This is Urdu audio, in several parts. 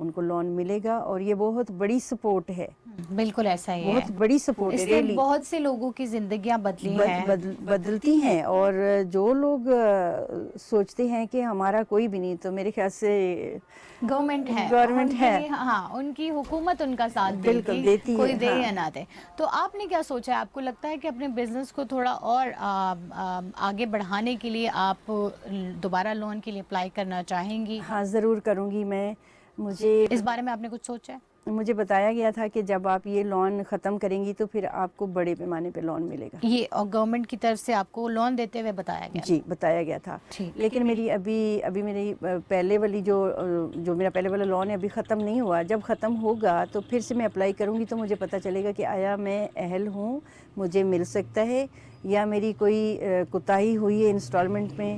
ان کو لون ملے گا، اور یہ بہت بڑی سپورٹ ہے، بالکل ایسا ہی ہے، بہت بڑی سپورٹ اس ہے سے really۔ بہت سے لوگوں کی زندگیاں بدلی ہیں۔ بدلتی ہیں، اور جو لوگ سوچتے ہیں کہ ہمارا کوئی بھی نہیں، تو میرے خیال سے گورنمنٹ ہے، گورنمنٹ ان کے ہے، لیے ہاں ان کی حکومت ان کا ساتھ دے بالکل گی، دیتی کوئی ہے، دے ہاں۔ یا نہ دے۔ تو آپ نے کیا سوچا ہے؟ آپ کو لگتا ہے کہ اپنے بزنس کو تھوڑا اور آگے بڑھانے کے لیے آپ دوبارہ لون کے لیے اپلائی کرنا چاہیں گی؟ ہاں ضرور کروں گی میں۔ مجھے اس بارے میں آپ نے کچھ سوچا ہے؟ مجھے بتایا گیا تھا کہ جب آپ یہ لون ختم کریں گی تو پھر آپ کو بڑے پیمانے پہ لون ملے گا۔ یہ گورنمنٹ کی طرف سے آپ کو لون دیتے ہوئے بتایا گیا؟ جی بتایا گیا تھا، ٹھیک۔ لیکن میری ابھی میری پہلے والی جو میرا پہلے والا لون ہے ابھی ختم نہیں ہوا۔ جب ختم ہوگا تو پھر سے میں اپلائی کروں گی، تو مجھے پتہ چلے گا کہ آیا میں اہل ہوں، مجھے مل سکتا ہے، یا میری کوئی کوتاہی ہوئی ہے انسٹالمنٹ میں۔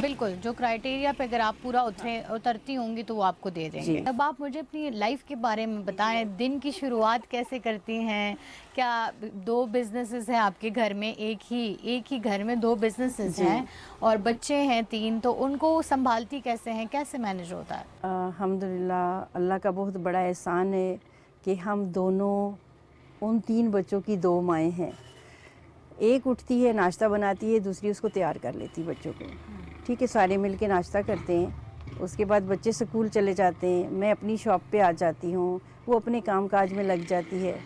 بالکل، جو کرائٹیریا پہ اگر آپ پورا اترتی ہوں گی تو وہ آپ کو دے دیں گے۔ جی۔ اب آپ مجھے اپنی لائف کے بارے میں بتائیں، دن کی شروعات کیسے کرتی ہیں؟ کیا 2 بزنسز ہیں آپ کے گھر میں، ایک ہی گھر میں 2 بزنسز ہیں اور بچے ہیں 3، تو ان کو سنبھالتی کیسے ہیں؟ کیسے مینیج ہوتا ہے؟ الحمدللہ اللہ کا بہت بڑا احسان ہے کہ ہم دونوں ان 3 بچوں کی 2 مائیں ہیں۔ ایک اٹھتی ہے، ناشتہ بناتی ہے، دوسری اس کو تیار کر لیتی بچوں کو، ٹھیک ہے، سارے مل کے ناشتہ کرتے ہیں۔ اس کے بعد بچے اسکول چلے جاتے ہیں، میں اپنی شاپ پہ آ جاتی ہوں، وہ اپنے کام کاج میں لگ جاتی ہے۔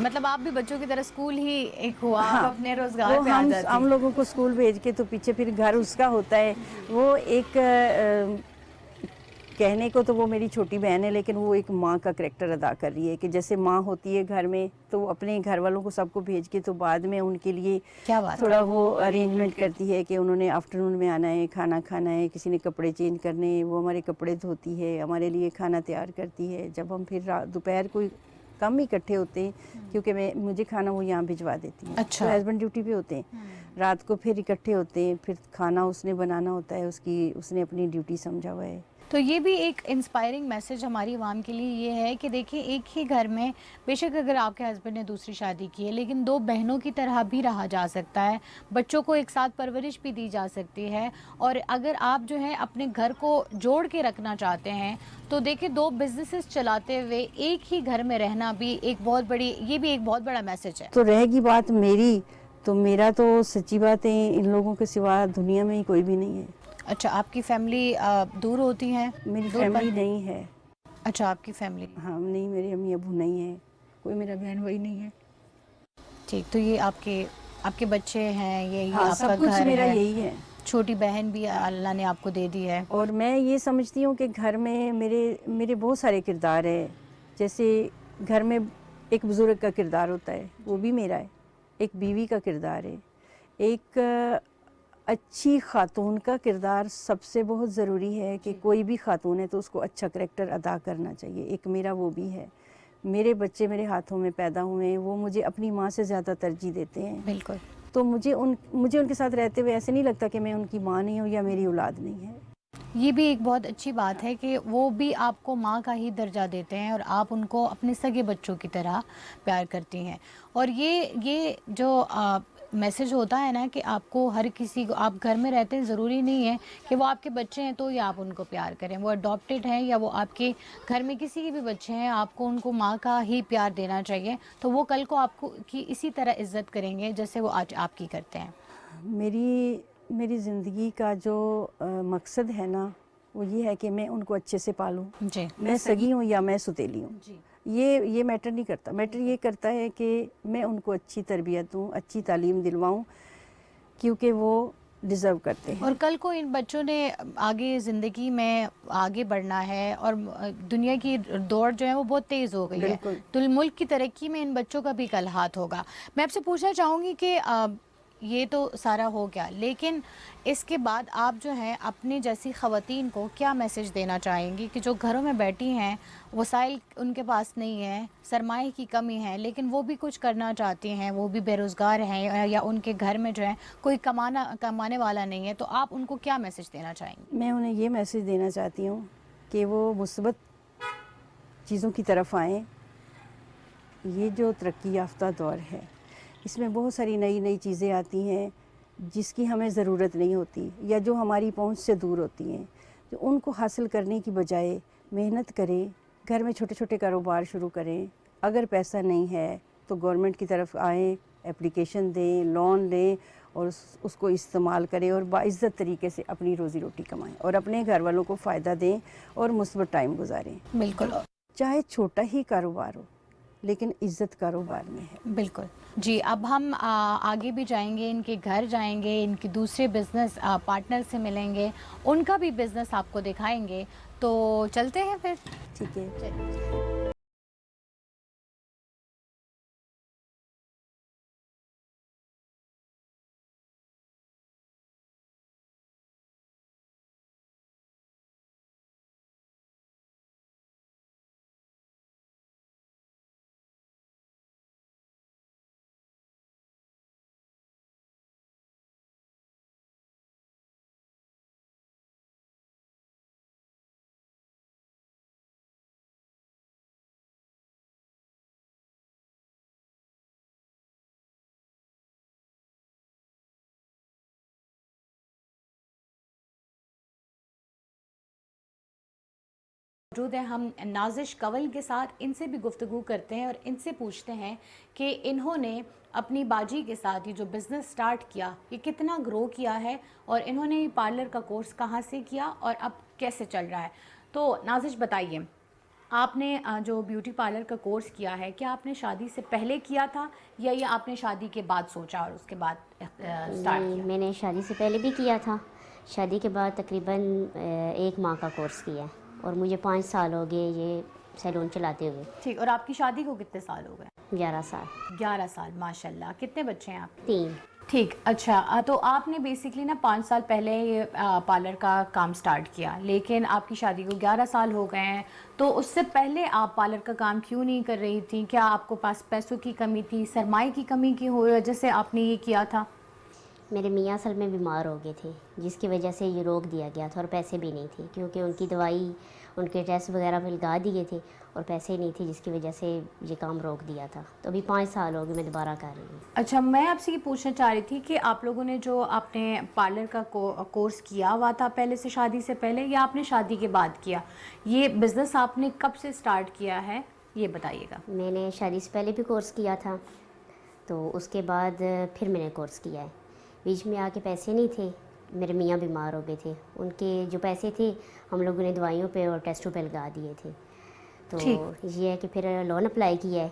مطلب آپ بھی بچوں کی طرح اسکول ہی ایک ہوا، آپ ہاں، اپنے روزگار وہ پہ آ جاتی ہم لوگوں کو اسکول بھیج کے تو پیچھے پھر گھر اس کا ہوتا ہے۔ وہ ایک کہنے کو تو وہ میری چھوٹی بہن ہے، لیکن وہ ایک ماں کا کریکٹر ادا کر رہی ہے، کہ جیسے ماں ہوتی ہے گھر میں تو وہ اپنے گھر والوں کو سب کو بھیج کے تو بعد میں ان کے لیے کیا بات ہے؟ تھوڑا وہ ارینجمنٹ کرتی ہے کہ انہوں نے آفٹرنون میں آنا ہے، کھانا کھانا ہے، کسی نے کپڑے چینج کرنے، وہ ہمارے کپڑے دھوتی ہے، ہمارے لیے کھانا تیار کرتی ہے۔ جب ہم پھر دوپہر کو کم اکٹھے ہوتے ہیں، کیونکہ مجھے کھانا وہ یہاں بھجوا دیتی ہے، اچھا۔ تو ہسبینڈ ڈیوٹی پہ ہوتے ہیں، رات کو پھر اکٹھے ہوتے ہیں، پھر کھانا اس نے بنانا ہوتا ہے، اس نے اپنی ڈیوٹی سمجھا ہوا ہے۔ تو یہ بھی ایک انسپائرنگ میسج ہماری عوام کے لیے یہ ہے کہ دیکھیں، ایک ہی گھر میں بے شک اگر آپ کے ہسبینڈ نے دوسری شادی کی ہے، لیکن 2 بہنوں کی طرح بھی رہا جا سکتا ہے، بچوں کو ایک ساتھ پرورش بھی دی جا سکتی ہے، اور اگر آپ جو ہے اپنے گھر کو جوڑ کے رکھنا چاہتے ہیں تو دیکھیں 2 بزنسز چلاتے ہوئے ایک ہی گھر میں رہنا بھی ایک بہت بڑا میسج ہے۔ تو رہے گی بات میری، تو میرا تو سچی بات ہے ان لوگوں کے سوا دنیا میں ہی کوئی بھی نہیں ہے۔ اچھا، آپ کی فیملی دور ہوتی ہیں؟ میری فیملی نہیں ہے۔ اچھا، آپ کی فیملی ہاں نہیں، میرے امی ابو نہیں ہیں، کوئی میرا بہن بھائی نہیں ہے۔ ٹھیک، تو یہ آپ کے بچے ہیں، یہ ہاں آپ کا سب کچھ گھر میرا ہے، یہی ہے۔ چھوٹی بہن بھی اللہ نے آپ کو دے دی ہے۔ اور میں یہ سمجھتی ہوں کہ گھر میں میرے بہت سارے کردار ہیں، جیسے گھر میں ایک بزرگ کا کردار ہوتا ہے، وہ بھی میرا ہے، ایک بیوی کا کردار ہے، ایک اچھی خاتون کا کردار سب سے بہت ضروری ہے، کہ کوئی بھی خاتون ہے تو اس کو اچھا کریکٹر ادا کرنا چاہیے، ایک میرا وہ بھی ہے۔ میرے بچے میرے ہاتھوں میں پیدا ہوئے ہیں، وہ مجھے اپنی ماں سے زیادہ ترجیح دیتے ہیں، بالکل۔ تو مجھے ان کے ساتھ رہتے ہوئے ایسے نہیں لگتا کہ میں ان کی ماں نہیں ہوں یا میری اولاد نہیں ہے۔ یہ بھی ایک بہت اچھی بات ہے کہ وہ بھی آپ کو ماں کا ہی درجہ دیتے ہیں اور آپ ان کو اپنے سگے بچوں کی طرح پیار کرتی ہیں، اور یہ جو میسج ہوتا ہے نا کہ آپ کو ہر کسی کو، آپ گھر میں رہتے ہیں، ضروری نہیں ہے کہ وہ آپ کے بچے ہیں تو یا آپ ان کو پیار کریں، وہ اڈاپٹیڈ ہیں یا وہ آپ کے گھر میں کسی کے بھی بچے ہیں، آپ کو ان کو ماں کا ہی پیار دینا چاہیے، تو وہ کل کو آپ کو کی اسی طرح عزت کریں گے جیسے وہ آج آپ کی کرتے ہیں۔ میری زندگی کا جو مقصد ہے نا، وہ یہ ہے کہ میں ان کو اچھے سے پالوں، جی، میں سگی ہوں یا میں ستیلی ہوں، جی، یہ میٹر نہیں کرتا۔ میٹر یہ کرتا ہے کہ میں ان کو اچھی تربیت دوں، اچھی تعلیم دلواؤں، کیونکہ وہ ڈیزرو کرتے ہیں۔ اور کل کو ان بچوں نے آگے زندگی میں آگے بڑھنا ہے، اور دنیا کی دوڑ جو ہے وہ بہت تیز ہو گئی ہے، بالکل۔ تو ملک کی ترقی میں ان بچوں کا بھی کل ہاتھ ہوگا۔ میں آپ سے پوچھنا چاہوں گی کہ یہ تو سارا ہو گیا، لیکن اس کے بعد آپ جو ہیں اپنی جیسی خواتین کو کیا میسج دینا چاہیں گی کہ جو گھروں میں بیٹھی ہیں، وسائل ان کے پاس نہیں ہے، سرمایہ کی کمی ہے، لیکن وہ بھی کچھ کرنا چاہتی ہیں، وہ بھی بے روزگار ہیں، یا ان کے گھر میں جو ہے کوئی کمانے والا نہیں ہے، تو آپ ان کو کیا میسج دینا چاہیں گی؟ میں انہیں یہ میسج دینا چاہتی ہوں کہ وہ مثبت چیزوں کی طرف آئیں۔ یہ جو ترقی یافتہ دور ہے، اس میں بہت ساری نئی چیزیں آتی ہیں جس کی ہمیں ضرورت نہیں ہوتی، یا جو ہماری پہنچ سے دور ہوتی ہیں۔ کہ ان کو حاصل کرنے کی بجائے محنت کریں, گھر میں چھوٹے چھوٹے کاروبار شروع کریں. اگر پیسہ نہیں ہے تو گورنمنٹ کی طرف آئیں, اپلیکیشن دیں, لون لیں اور اس کو استعمال کریں اور باعزت طریقے سے اپنی روزی روٹی کمائیں اور اپنے گھر والوں کو فائدہ دیں اور مثبت ٹائم گزاریں. بالکل, چاہے چھوٹا ہی کاروبار ہو لیکن عزت کاروبار میں ہے. بالکل. جی, اب ہم آگے بھی جائیں گے, ان کے گھر جائیں گے, ان کے دوسرے بزنس پارٹنر سے ملیں گے, ان کا بھی بزنس آپ کو دکھائیں گے. تو چلتے ہیں پھر. ٹھیک ہے. چلیے. موجود ہیں ہم نازش کنول کے ساتھ. ان سے بھی گفتگو کرتے ہیں اور ان سے پوچھتے ہیں کہ انہوں نے اپنی باجی کے ساتھ یہ جو بزنس سٹارٹ کیا یہ کتنا گرو کیا ہے, اور انہوں نے پارلر کا کورس کہاں سے کیا اور اب کیسے چل رہا ہے. تو نازش بتائیے, آپ نے جو بیوٹی پارلر کا کورس کیا ہے, کیا آپ نے شادی سے پہلے کیا تھا یا یہ آپ نے شادی کے بعد سوچا اور اس کے بعد سٹارٹ کیا؟ میں نے شادی سے پہلے بھی کیا تھا. شادی کے بعد تقریباً 1 ماہ کا کورس کیا اور مجھے 5 سال ہو گئے یہ سیلون چلاتے ہوئے. ٹھیک, اور آپ کی شادی کو کتنے سال ہو گئے؟ 11 سال. 11 سال, ماشاء اللہ. کتنے بچے ہیں آپ؟ 3. ٹھیک, اچھا. تو آپ نے بیسکلی نا 5 سال پہلے یہ پارلر کا کام سٹارٹ کیا, لیکن آپ کی شادی کو 11 سال ہو گئے ہیں. تو اس سے پہلے آپ پارلر کا کام کیوں نہیں کر رہی تھیں؟ کیا آپ کو پاس پیسوں کی کمی تھی, سرمائے کی کمی کی وجہ سے آپ نے یہ کیا تھا؟ میرے میاں اصل میں بیمار ہو گئے تھے جس کی وجہ سے یہ روک دیا گیا تھا, اور پیسے بھی نہیں تھے کیونکہ ان کی دوائی, ان کے ٹیسٹ وغیرہ بھی لگا دیے تھے اور پیسے نہیں تھے, جس کی وجہ سے یہ کام روک دیا تھا. تو ابھی 5 سال ہو گئے میں دوبارہ کر رہی ہوں. اچھا, میں آپ سے یہ پوچھنا چاہ رہی تھی کہ آپ لوگوں نے جو آپ نے پارلر کا کورس کیا ہوا تھا پہلے سے, شادی سے پہلے, یا آپ نے شادی کے بعد کیا؟ یہ بزنس آپ نے کب سے سٹارٹ کیا ہے یہ بتائیے گا. میں نے شادی سے پہلے بھی کورس کیا تھا, تو اس کے بعد پھر میں نے کورس کیا ہے. بیچ میں آ کے پیسے نہیں تھے, میرے میاں بیمار ہو گئے تھے, ان کے جو پیسے تھے ہم لوگوں نے دوائیوں پہ اور ٹیسٹوں پہ لگا دیے تھے. تو یہ ہے کہ پھر لون اپلائی کیا ہے.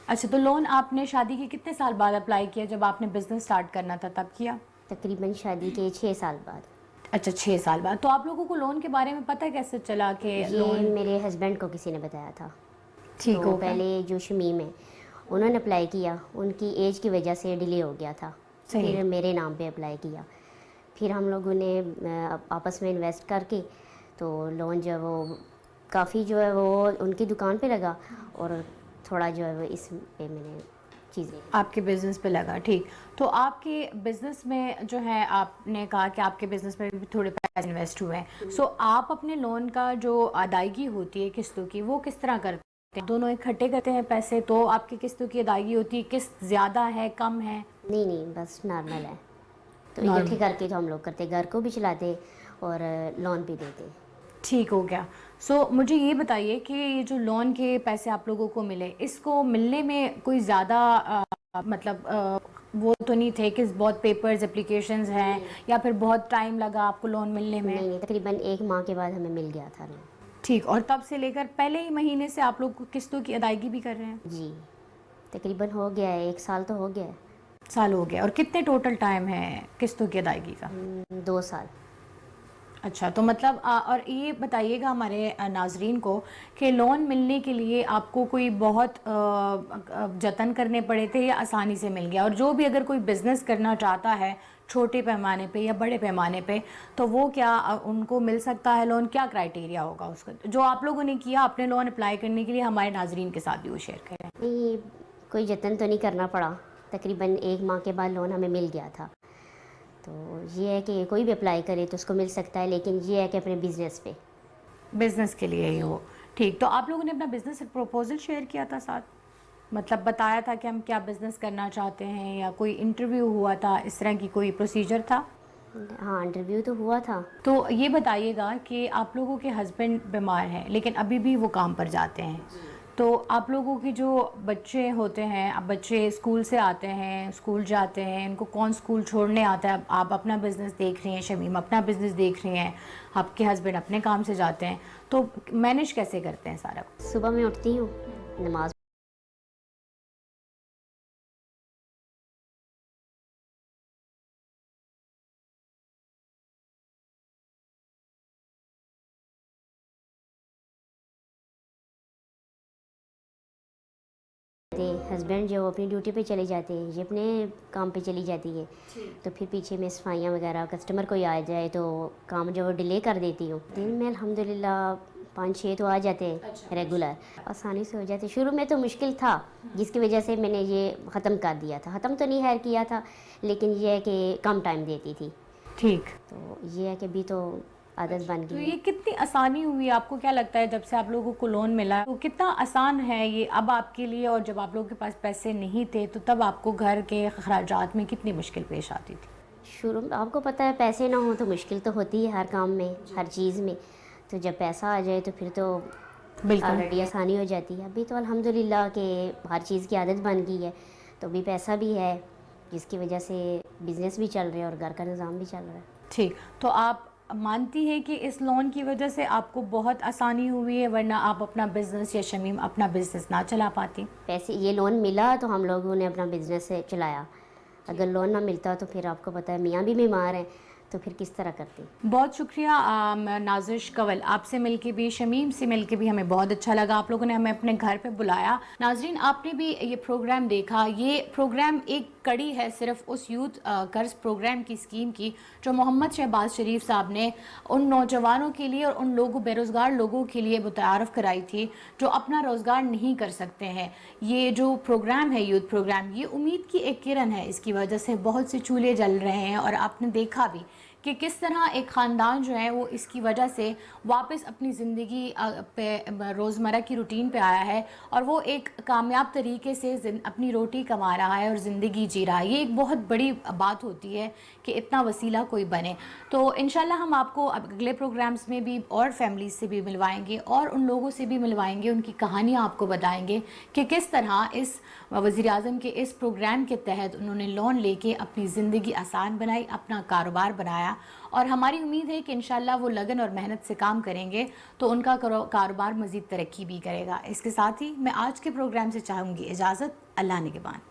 اچھا, تو لون آپ نے شادی کے کتنے سال بعد اپلائی کیا؟ جب آپ نے بزنس سٹارٹ کرنا تھا تب کیا؟ تقریباً شادی کے 6 سال بعد. اچھا, 6 سال بعد. تو آپ لوگوں کو لون کے بارے میں پتہ کیسے چلا کہ یہ میرے ہسبینڈ کو کسی نے بتایا تھا. ٹھیک تو ہو گیا. پہلے جو شمیم ہے انہوں نے اپلائی کیا, ان کی ایج کی وجہ سے ڈیلے ہو گیا تھا. پھر میرے نام پہ اپلائی کیا, پھر ہم لوگوں نے آپس میں انویسٹ کر کے تو لون جو ہے وہ کافی جو ہے وہ ان کی دکان پہ لگا, اور تھوڑا جو ہے وہ اس پہ میں نے چیزیں آپ کے بزنس پہ لگا. ٹھیک, تو آپ کے بزنس میں جو ہے آپ نے کہا کہ آپ کے بزنس میں بھی تھوڑے پیسے انویسٹ ہوئے ہیں. سو آپ اپنے لون کا جو ادائیگی ہوتی ہے قسطوں کی وہ کس طرح کرتے ہیں؟ دونوں اکٹھے کرتے ہیں پیسے تو آپ کی قسطوں کی ادائیگی ہوتی ہے؟ قسط زیادہ ہے, کم ہے؟ نہیں, بس نارمل ہے. تو اکٹھے کر کے تو ہم لوگ کرتے, گھر کو بھی چلاتے اور لون بھی دیتے. ٹھیک ہو گیا. سو مجھے یہ بتائیے کہ یہ جو لون کے پیسے آپ لوگوں کو ملے, اس کو ملنے میں کوئی زیادہ مطلب وہ تو نہیں تھے کہ بہت پیپرز اپلیکیشنز ہیں یا پھر بہت ٹائم لگا آپ کو لون ملنے میں؟ نہیں, تقریباً 1 ماہ کے بعد ہمیں مل گیا تھا لون. ٹھیک, اور تب سے لے کر پہلے ہی مہینے سے آپ لوگ قسطوں کی ادائیگی بھی کر رہے ہیں؟ جی, تقریباً ہو گیا ہے, 1 سال تو ہو گیا ہے. سال ہو گیا. اور کتنے ٹوٹل ٹائم ہے قسطوں کی ادائیگی کا؟ 2 سال. اچھا, تو مطلب اور یہ بتائیے گا ہمارے ناظرین کو کہ لون ملنے کے لیے آپ کو کوئی بہت جتن کرنے پڑے تھے یا آسانی سے مل گیا؟ اور جو بھی اگر کوئی بزنس کرنا چاہتا ہے چھوٹے پیمانے پہ یا بڑے پیمانے پہ, تو وہ کیا ان کو مل سکتا ہے لون؟ کیا کرائیٹیریا ہوگا اس کا جو آپ لوگوں نے کیا اپنے لون اپلائی کرنے کے لیے؟ ہمارے ناظرین کے ساتھ بھی وہ شیئر کریں. نہیں, کوئی جتن تو نہیں کرنا پڑا, تقریباً 1 ماہ کے بعد لون ہمیں مل گیا تھا. تو یہ ہے کہ کوئی بھی اپلائی کرے تو اس کو مل سکتا ہے, لیکن یہ ہے کہ اپنے بزنس پہ, بزنس کے لیے ہی ہو. ٹھیک, تو آپ لوگوں نے اپنا بزنس پروپوزل شیئر کیا تھا ساتھ, مطلب بتایا تھا کہ ہم کیا بزنس کرنا چاہتے ہیں, یا کوئی انٹرویو ہوا تھا, اس طرح کی کوئی پروسیجر تھا؟ ہاں انٹرویو تو ہوا تھا. تو یہ بتائیے گا کہ آپ لوگوں کے ہسبینڈ بیمار ہیں لیکن ابھی بھی وہ کام پر جاتے ہیں, تو آپ لوگوں کے جو بچے ہوتے ہیں, اب بچے اسکول سے آتے ہیں, اسکول جاتے ہیں, ان کو کون اسکول چھوڑنے آتا ہے؟ آپ اپنا بزنس دیکھ رہی ہیں, شمیم اپنا بزنس دیکھ رہی ہیں, آپ کے ہسبینڈ اپنے کام سے جاتے ہیں, تو مینیج کیسے کرتے ہیں سارا؟ صبح میں اٹھتی ہوں, نماز ہسبینڈ جو اپنی ڈیوٹی پہ چلے جاتے ہیں, یہ اپنے کام پہ چلی جاتی ہے, تو پھر پیچھے میں صفائیاں وغیرہ, کسٹمر کوئی آ جائے تو کام جو وہ ڈیلے کر دیتی ہوں. دن میں الحمدللہ 5-6 تو آ جاتے ہیں ریگولر, آسانی سے ہو جاتے. شروع میں تو مشکل تھا جس کی وجہ سے میں نے یہ ختم کر دیا تھا. ختم تو نہیں خیر کیا تھا, لیکن یہ ہے کہ کم ٹائم دیتی تھی. ٹھیک, تو یہ ہے کہ ابھی تو عادت بن تو گئی. یہ کتنی آسانی ہوئی آپ کو کیا لگتا ہے جب سے آپ لوگوں کو لون ملا, تو کتنا آسان ہے یہ اب آپ کے لیے؟ اور جب آپ لوگوں کے پاس پیسے نہیں تھے تو تب آپ کو گھر کے اخراجات میں کتنی مشکل پیش آتی تھی؟ شروع میں آپ کو پتہ ہے پیسے نہ ہوں تو مشکل تو ہوتی ہے ہر کام میں, ہر چیز میں. تو جب پیسہ آ جائے تو پھر تو بالکل آلریڈی آسانی ہو جاتی ہے. ابھی تو الحمدللہ کہ ہر چیز کی عادت بن گئی ہے, تو ابھی پیسہ بھی ہے جس کی وجہ سے بزنس بھی چل رہا ہے اور گھر کا نظام بھی چل رہا ہے. ٹھیک, تو آپ مانتی ہے کہ اس لون کی وجہ سے آپ کو بہت آسانی ہوئی ہے, ورنہ آپ اپنا بزنس یا شمیم اپنا بزنس نہ چلا پاتی؟ پیسے یہ لون ملا تو ہم لوگوں نے اپنا بزنس چلایا. اگر لون نہ ملتا تو پھر آپ کو پتہ ہے میاں بھی بیمار ہیں, تو پھر کس طرح کرتے. بہت شکریہ نازش کنول, آپ سے مل کے بھی, شمیم سے مل کے بھی ہمیں بہت اچھا لگا. آپ لوگوں نے ہمیں اپنے گھر پہ بلایا. ناظرین, آپ نے بھی یہ پروگرام دیکھا. یہ پروگرام ایک کڑی ہے صرف اس یوتھ قرض پروگرام کی اسکیم کی جو محمد شہباز شریف صاحب نے ان نوجوانوں کے لیے اور ان لوگوں بے روزگار لوگوں کے لیے متعارف کرائی تھی جو اپنا روزگار نہیں کر سکتے ہیں. یہ جو پروگرام ہے یوتھ پروگرام, یہ امید کی ایک کرن ہے. اس کی وجہ سے بہت سے چولہے جل رہے ہیں, اور آپ نے دیکھا بھی کہ کس طرح ایک خاندان جو ہے وہ اس کی وجہ سے واپس اپنی زندگی پہ, روزمرہ کی روٹین پہ آیا ہے, اور وہ ایک کامیاب طریقے سے اپنی روٹی کما رہا ہے اور زندگی جی رہا ہے. یہ ایک بہت بڑی بات ہوتی ہے کہ اتنا وسیلہ کوئی بنے. تو انشاءاللہ ہم آپ کو اگلے پروگرامز میں بھی اور فیملیز سے بھی ملوائیں گے, اور ان لوگوں سے بھی ملوائیں گے, ان کی کہانیاں آپ کو بتائیں گے کہ کس طرح اس وزیر اعظم کے اس پروگرام کے تحت انہوں نے لون لے کے اپنی زندگی آسان بنائی, اپنا کاروبار بنایا. اور ہماری امید ہے کہ انشاءاللہ وہ لگن اور محنت سے کام کریں گے تو ان کا کاروبار مزید ترقی بھی کرے گا. اس کے ساتھ ہی میں آج کے پروگرام سے چاہوں گی اجازت. اللہ نگہبان.